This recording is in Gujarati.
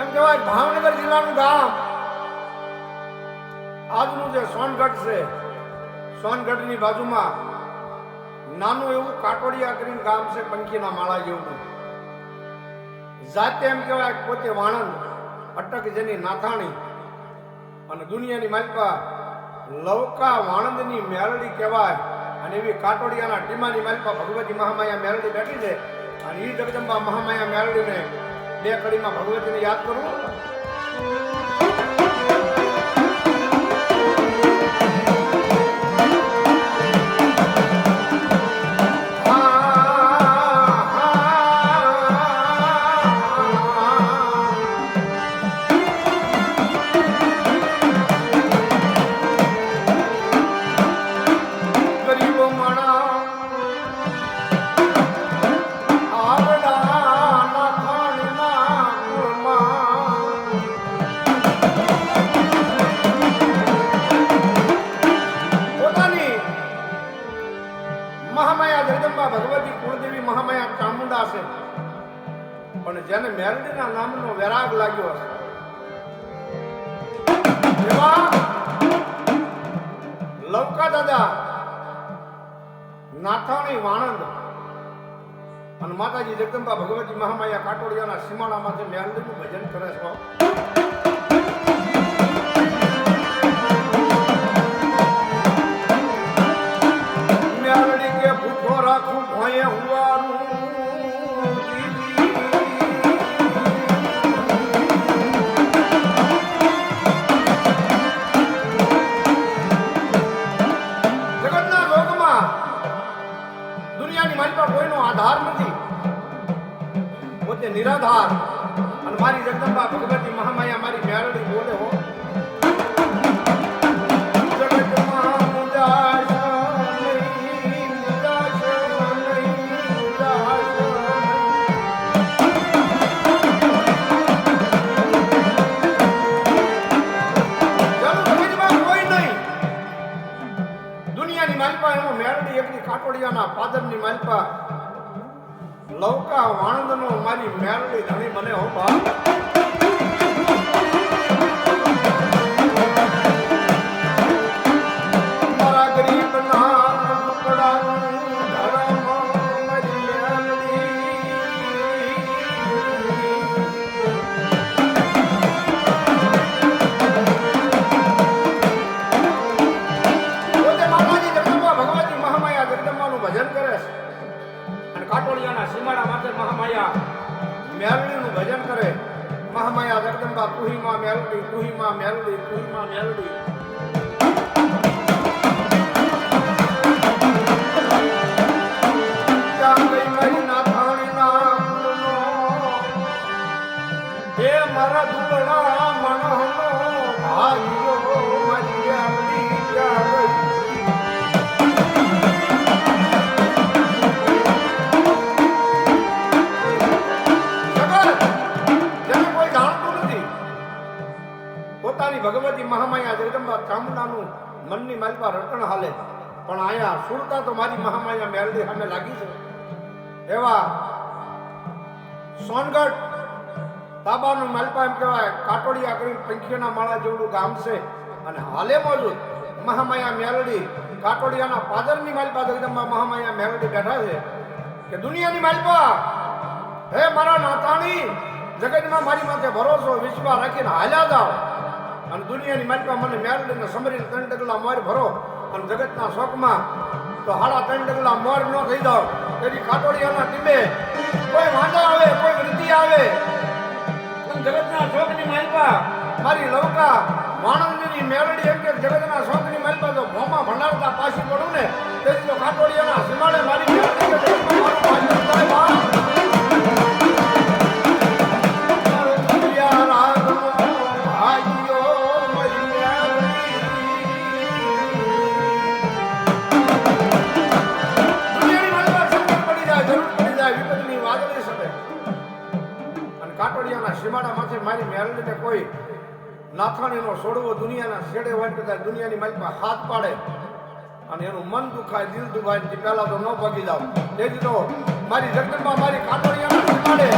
એમ કહેવાય ભાવનગર જિલ્લાનું ગામ આજનું જે સોનગઢ છે, સોનગઢની બાજુમાં નાનું એવું કાટોડિયા કરીને ગામ છે, પંખીના માળા જેવું. જાતે એમ કહેવાય પોતે વાણંદ અટક જેની નાથાણી અને દુનિયાની માલિકા લવકા વાણંદની મેલડી કહેવાય. અને એવી કાટોડિયાના ટીમાની માલિકા ભગવતી મહામાયા મેલડી બેઠી છે. અને એ જગદંબા મહામાયા મેલડીને બે કડીમાં ભગવતીને યાદ કરવું. ભગવતી કુળદેવી મહામાયા ચામુંડા છે, પણ જેને મેલડીના નામનો વેરાગ લાગ્યો હશે એવા લવકા દાદા નાથાણી વાણંદ અને માતાજી જગદંબા ભગવતી મહામાયા કાટોડિયાના સીમાડામાંથી મેલડીનું ભજન કરે છે. રાખું ભોયે હુવાનું જગતના લોકમાં દુનિયાની માલિકા કોઈનો આધાર નથી, પોતે નિરાધાર. અને મારી જગદંબા ભગવતી મહામાયા મારી મેલડી બોલે હો કાટોડિયાના પાદરની માલિકા લવકા વાણંદનો મારી મેલડી ધણી મને હો બા. મારા ગરીબના ટુકડાનું ધર્મ મારી મેલડી પોતે માતાજી જગદંબા ભગવતી મહામાયા જગદંબાનું ભજન કરે છે. અને કાટોડિયાના સીમાડા માટે મહામાયા મેલડીનું ભજન કરે. મહામાયા જગદંબા તુહીમાં મેલડી, તુહીમાં મેલડી, તુહીમાં મેલડી. ત્યાં ગઈ મારી નાથાણીના કુળનો હે મારા દુલડા મનહનો ભાગ્યો મારી મેલડી ત્યાં ગઈ. પોતાની ભગવતી મહામાયા જગદંબા ચામુંડાનું મનની માલિકા રટણ હાલે, પણ આયા સુરતા તો મારી મહામાયા મેલડી સામે લાગી છે. એવા સોનગઢ તાબાનું માલિકા એમ કહેવાય કાટોડિયા કરી પંખીના માળા જેવડું ગામ છે. અને હાલે મોજૂદ મહામાયા મેલડી કાટોડિયાના પાદરની માલિકા જગદંબા મહામાયા મેલડી બેઠા છે કે દુનિયાની માલિકા હે મારા નાતાણી જગતમાં મારી માથે ભરોસો વિશ્વાસ રાખીને હાલ્યા જાઓ. અને દુનિયાની માલિકા મને મેલડીને સમરીને 3 ડગલા મોર ભરો અને જગતના શોકમાં તો 3.5 ડગલા મોર ન થઈ જાવ. તેથી કાટોડિયાના ટીમે કોઈ વાંધા આવે, કોઈ વૃદ્ધિ આવે, જગતના શોકની માલિકા મારી લવકા વાણંદની મેલડી એમ કે જગતના શોકની માલિકા તો ભોમાં ભંડારતા પાછી પડું ને તેથી તો કાટોડિયાના સીમાડે મારી મેલડી જગતમાં મારું ભાગ્ય થાય. કાટોડિયાના સીમાડા માંથી મારી મેલડીને કોઈ નાથાણીનો છોડવો દુનિયાના છેડે હોય કદાચ દુનિયાની માલિકા હાથ પાડે અને એનું મન દુખાય, દિલ દુખાય, પહેલા તો ન ભાગી જાવ. તેથી તો મારી જગદંબા મારી કાટોડિયાના સીમાડે